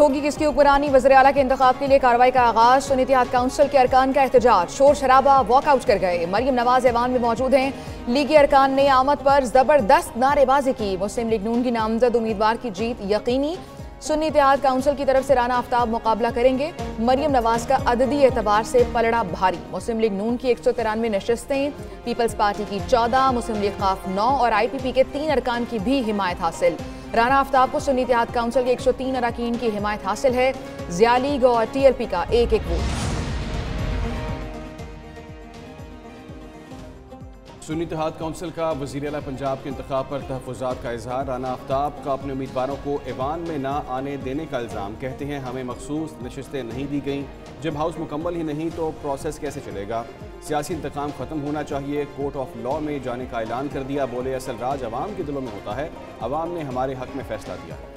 होगी किसकी हुक्मरानी, वज़ीर आला के इंतखाब के लिए कार्रवाई का आगाज। सुन्नी इत्तेहाद काउंसिल के अरकान का एहतजाज, शोर शराबा, वॉकआउट कर गए। मरियम नवाज ऐवान में मौजूद हैं। लीगी अरकान ने आमद पर जबरदस्त नारेबाजी की। मुस्लिम लीग नून की नामजद उम्मीदवार की जीत यकीनी। सुन्नी इत्तेहाद काउंसिल की तरफ से राना आफ्ताब मुकाबला करेंगे। मरियम नवाज का अददी एतबार से पलड़ा भारी। मुस्लिम लीग नून की 193 नशस्तें, पीपल्स पार्टी की 14, मुस्लिम लीग खाफ 9 और IPP के 3 अरकान की भी हिमायत हासिल। राना आफ्ताब को सुन्नी इत्तेहाद काउंसिल के 103 अरकान की हिमायत हासिल है। ज़िया लीग और TLP का एक एक वोट। सुन्नी इत्तेहाद काउंसिल का वज़ीर आला पंजाब के इंतखाब पर तहफ़्फ़ुज़ात का इजहार। राना आफ्ताब का अपने उम्मीदवारों को ऐवान में ना आने देने का इल्ज़ाम। कहते हैं हमें मखसूस नशस्तें नहीं दी गईं। जब हाउस मुकम्मल ही नहीं तो प्रोसेस कैसे चलेगा। सियासी इंतकाम ख़त्म होना चाहिए। कोर्ट ऑफ लॉ में जाने का ऐलान कर दिया। बोले असल राज अवाम के दिलों में होता है, अवाम ने हमारे हक में फैसला दिया है।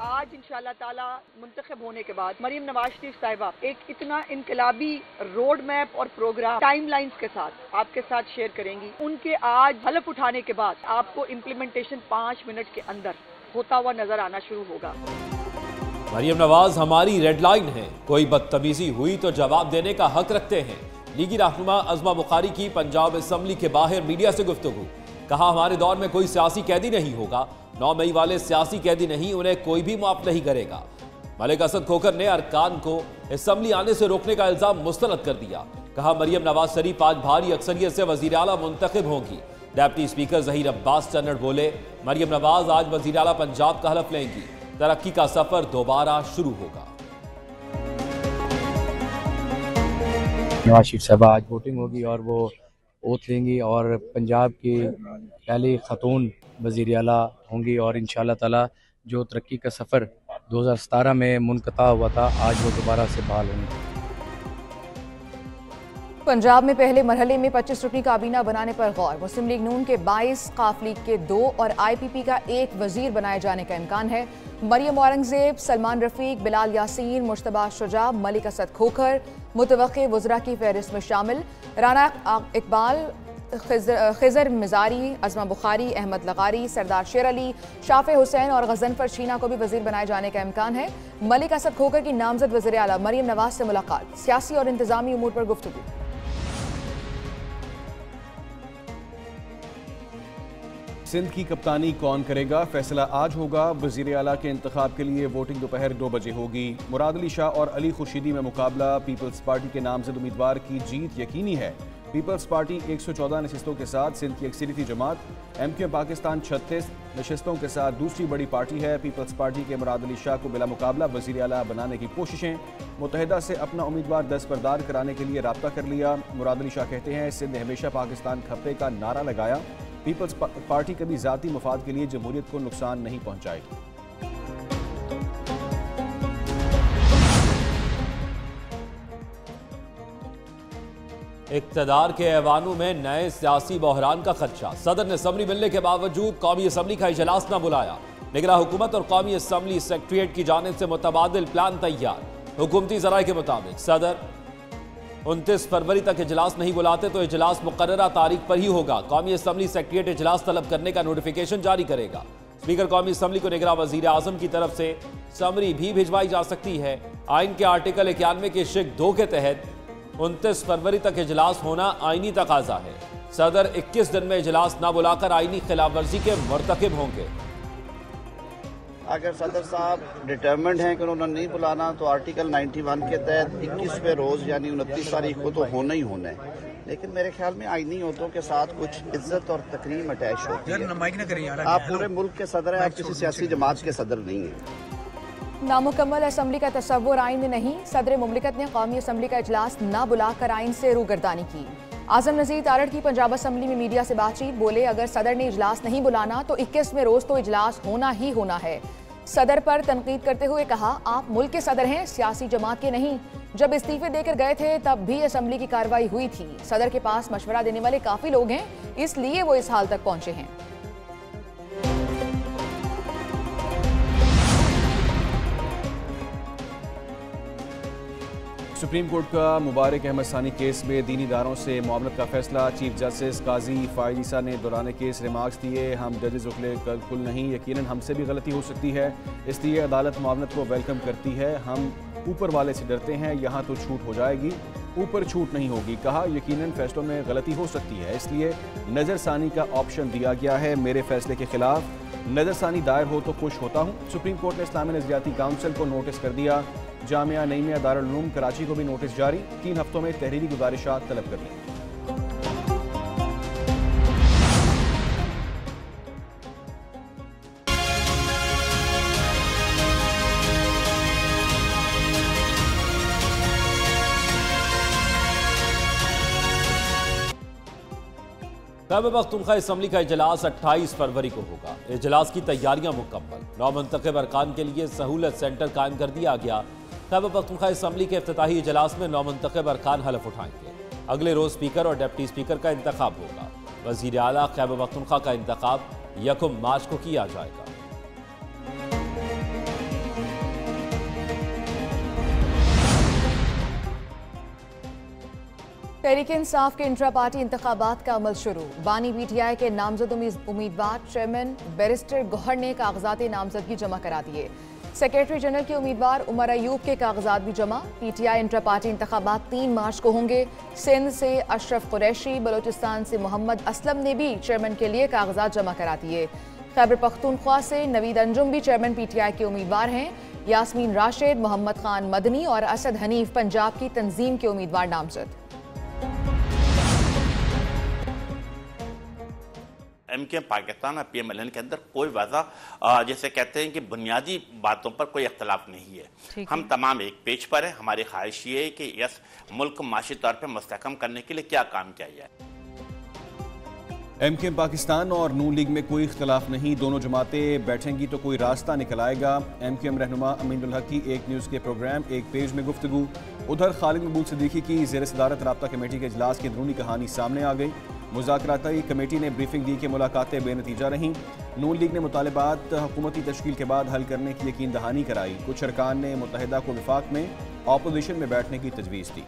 आज इंशाअल्लाह ताला मुंतखब होने के बाद मरियम नवाज शरीफ साहिबा एक इतना इनकलाबी रोड मैप और प्रोग्राम टाइमलाइंस के साथ आपके साथ शेयर करेंगी। उनके आज हलफ उठाने के बाद आपको इम्प्लीमेंटेशन 5 मिनट के अंदर होता हुआ नजर आना शुरू होगा। मरियम नवाज हमारी रेड लाइन है, कोई बदतमीजी हुई तो जवाब देने का हक रखते हैं। लीगी रहनुमा अज़मा बुखारी की पंजाब असम्बली के बाहर मीडिया से गुफ्तगू। कहा हमारे दौर में कोई सियासी कैदी नहीं होगा। 9 मई वाले सियासी कैदी नहीं, उन्हें कोई भी माफ नहीं करेगा। मलिक असद खोखर ने अरकान को असम्बली आने से रोकने का इल्जाम मुस्तरद कर दिया। कहा मरियम नवाज शरीफ आज भारी अक्सरियत से वज़ीर आला मुंतखब होंगी। डिप्टी स्पीकर ज़हीर अब्बास चन्नड़ बोले मरियम नवाज आज वज़ीर आला पंजाब का हलफ लेंगी। तरक्की का सफर दोबारा शुरू होगा। नवाज शरीफ साहब आज वोटिंग होगी और वो ओथ लेंगी और पंजाब की पहली खतून वज़ीर आला होंगी और इंशाअल्लाह ताला जो तरक्की का सफ़र 2017 में मुनक़ता हुआ था, आज वो दोबारा से बहाल होंगी। पंजाब में पहले मरहले में 25 रुकनी काबीना बनाने पर गौर। मुस्लिम लीग नून के 22, खाफ लीग के 2 और IPP का 1 वजीर बनाए जाने का इम्कान है। मरियम औरंगजेब, सलमान रफीक, बिलाल यासीन, मुश्तबा शुजा, मलिक असद खोखर मुतवक्के वज़रा की फहरिस्त में शामिल। राना इकबाल, खिजर मिजारी, अज़मा बुखारी, अहमद लगारी, सरदार शेर अली, शाफे हुसैन और गजनफर शीना को भी वजीर बनाए जाने का इम्कान है। मलिक असद खोखर की नामजद वज़ीर आला मरियम नवाज से मुलाकात। सियासी और इंतजामी उमूर पर गुफ्तगू। सिंध की कप्तानी कौन करेगा, फैसला आज होगा। वज़ीर आला के इंतखाब के लिए वोटिंग दोपहर 2 बजे होगी। मुराद अली शाह और अली खुर्शीदी में मुकाबला। पीपल्स पार्टी के नामजद उम्मीदवार की जीत यकीनी है। पीपल्स पार्टी 114 नशस्तों के साथ सिंध की अक्सरियती जमात। MQ पाकिस्तान 36 नशस्तों के साथ दूसरी बड़ी पार्टी है। पीपल्स पार्टी के मुराद अली शाह को बिला मुकाबला वज़ीर आला बनाने की कोशिशें। मुत्तहिदा से अपना उम्मीदवार दस्तबरदार कराने के लिए राब्ता कर लिया। मुराद अली शाह कहते हैं सिंध ने हमेशा पाकिस्तान खप्पे का नारा लगाया। पीपल्स पार्टी कभी ज़ाती मफाद के लिए जमहूरियत को नुकसान नहीं पहुंचाएगी। इक़्तिदार के ऐवानों में नए सियासी बहरान का खदशा। सदर ने असम्बली मिलने के बावजूद कौमी असम्बली का इजलास न बुलाया। निगरान हुकूमत और कौमी असम्बली सेक्रेटरीट की जानिब से मुतबादिल प्लान तैयार। हुकूमती ज़राए के मुताबिक सदर 29 फरवरी तक इजलास नहीं बुलाते तो इजलास मुकर्ररा तारीख पर ही होगा। कौमी असम्बली सेक्रेटरीट इजलास तलब करने का नोटिफिकेशन जारी करेगा। स्पीकर कौमी असम्बली को निगरान वज़ीर आज़म की तरफ से समरी भी भिजवाई जा सकती है। आइन के आर्टिकल 91 के शिक 2 के तहत 29 फरवरी तक इजलास होना आइनी तकाजा है। सदर 21 दिन में इजलास न बुलाकर आइनी खिलाफ वर्जी के मुर्तकिब होंगे। अगर सदर साहब डिटर्मेंट हैं कि उन्होंने नहीं बुलाना तो आर्टिकल 91 के तहत 21वें रोज यानी 29 तारीख को तो होना ही होना है। लेकिन मेरे ख्याल में आईनी अहदों के साथ कुछ इज्जत और तकरीम अटैच होती है। आप पूरे मुल्क के सदर हैं, आप किसी सियासी जमात के सदर नहीं हैं। नामुकम्मल असम्बली का तस्वुर आइन में नहीं। सदर मुमलिकत ने कौमी असम्बली का इजलास न बुलाकर आइन से रूगर्दानी की। आजम नज़ीर तारड़ की पंजाब असम्बली में मीडिया से बातचीत। बोले अगर सदर ने इजलास नहीं बुलाना तो 21वें रोज तो इजलास होना ही होना है। सदर पर तनकीद करते हुए कहा आप मुल्क के सदर हैं, सियासी जमात के नहीं। जब इस्तीफे देकर गए थे तब भी असम्बली की कार्रवाई हुई थी। सदर के पास मशवरा देने वाले काफी लोग हैं, इसलिए वो इस हाल तक पहुंचे हैं। सुप्रीम कोर्ट का मुबारक अहमद सानी केस में दीनी इदारों से मामलत का फैसला। चीफ जस्टिस काजी फाइज ईसा ने दौरान केस रिमार्क्स दिए। हम जजेस उकले कुल नहीं, यकीनन हमसे भी गलती हो सकती है, इसलिए अदालत मामलत को वेलकम करती है। हम ऊपर वाले से डरते हैं, यहाँ तो छूट हो जाएगी, ऊपर छूट नहीं होगी। कहा यकीनन फैसलों में गलती हो सकती है, इसलिए नज़रसानी का ऑप्शन दिया गया है। मेरे फैसले के खिलाफ नज़रसानी दायर हो तो खुश होता हूँ। सुप्रीम कोर्ट ने इस्लामी नज़रियाती काउंसिल को नोटिस कर दिया। जामिया नईमिया दारुल उलूम कराची को भी नोटिस जारी। 3 हफ्तों में तहरीरी गुजारिशात तलब कर ली। खैबर पख्तूनख्वा असम्बली का इजलास 28 फरवरी को होगा। इजलास की तैयारियां मुकम्मल। 9 मुंतखब अरकान के लिए सहूलत सेंटर कायम कर दिया गया। खैबर पख्तूनख्वा असम्बली के इफ्तिताही इजलास में 9 मुंतखब अरकान हलफ उठाएंगे। अगले रोज स्पीकर और डिप्टी स्पीकर का इंतखाब होगा। वजीर आला खैबर पख्तूनख्वा का इंतखाब 1 मार्च को किया जाएगा। तहरीक-ए-इंसाफ के इंट्रा पार्टी इंतखाबात का अमल शुरू। बानी PTI के नामजद उम्मीदवार चेयरमैन बैरिस्टर गौहर ने कागजात नामजदगी जमा करा दिए। सेक्रेटरी जनरल के उम्मीदवार उमर अयूब के कागजात भी जमा। PTI इंट्रा पार्टी इंतखाबात 3 मार्च को होंगे। सिंध से अशरफ कुरैशी, बलोचिस्तान से मोहम्मद असलम ने भी चेयरमैन के लिए कागजात जमा करा दिए। खैबर पख्तूनख्वा से नवीद अंजुम भी चेयरमैन PTI के उम्मीदवार हैं। यास्मीन राशिद, मोहम्मद खान मदनी और असद हनीफ पंजाब की तंजीम के उम्मीदवार नामजद। MKM पाकिस्तान और PMLN के अंदर कोई वजह जैसे कहते हैं कि बुनियादी बातों पर कोई इख्तलाफ नहीं है। हम तमाम एक पेज पर हैं। हमारी ख्वाहिश ये है कि यस मुल्क माशी तौर पर मुस्तहकम करने के लिए क्या काम किया जाए। MKM पाकिस्तान और नून लीग में कोई इख्तलाफ नहीं, दोनों जमातें बैठेंगी तो कोई रास्ता निकल आएगा। MKM रहनुमा अमीनुल हक की एक न्यूज़ के प्रोग्राम एक पेज में गुफ्तगू। उधर खालिद मकबूल सिद्दीकी की ज़ेर सदारत राब्ता कमेटी के इजलास की अंदरूनी कहानी सामने आ गई। मुज़ाकराती कमेटी ने ब्रीफिंग दी कि मुलाकातें बेनतीजा रहीं। नून लीग ने मुतालबात हुकूमती तश्कील के बाद हल करने की यकीन दहानी कराई। कुछ अरकान ने मुत्तहिदा को विफाक में अपोजिशन में बैठने की तजवीज़ दी।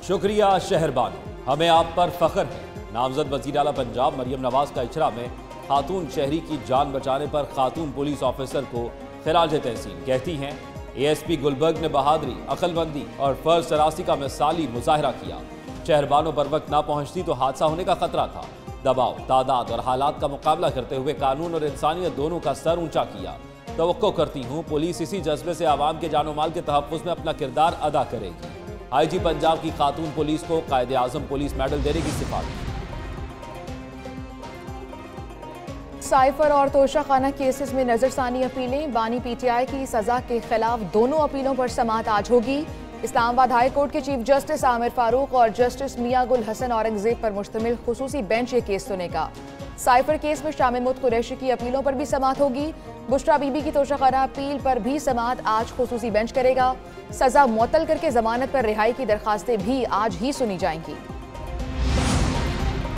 शुक्रिया शहरबानो, हमें आप पर फख्र है। नामजद वज़ीर आला पंजाब मरियम नवाज का इचरा में खातून शहरी की जान बचाने पर खातून पुलिस ऑफिसर को खिराज तहसीन। कहती हैं ASP गुलबर्ग ने बहादुरी, अक्लमंदी और फर्ज सरासी का मिसाली मुजाहरा किया। शहरबानो पर वक्त ना पहुंचती तो हादसा होने का खतरा था। दबाव, तादाद और हालात का मुकाबला करते हुए कानून और इंसानियत दोनों का सर ऊंचा किया। तवक्को करती हूँ पुलिस इसी जज्बे से आवाम के जानो माल के तहफ़्फ़ुज़ में अपना किरदार अदा करेगी। IG पंजाब की खातून पुलिस को कायदे-आज़म पुलिस मेडल देने की सिफारिश। साइफर और तोशाखाना केसेस में नजरसानी अपीलें। बानी PTI की सजा के खिलाफ दोनों अपीलों पर समाअत आज होगी। इस्लामाबाद हाई कोर्ट के चीफ जस्टिस आमिर फारूक और जस्टिस मियां गुल हसन औरंगजेब पर मुश्तमिल खुसूसी बेंच ये केस सुनेगा। साइफर केस में शामिल मुत कुरैशी की अपीलों पर भी समाअत होगी। बुशरा बीबी की तोशाखाना अपील पर भी समाअत आज खुसूसी बेंच करेगा। सजा मुअत्तल करके जमानत पर रिहाई की दरखास्तें भी आज ही सुनी जाएंगी।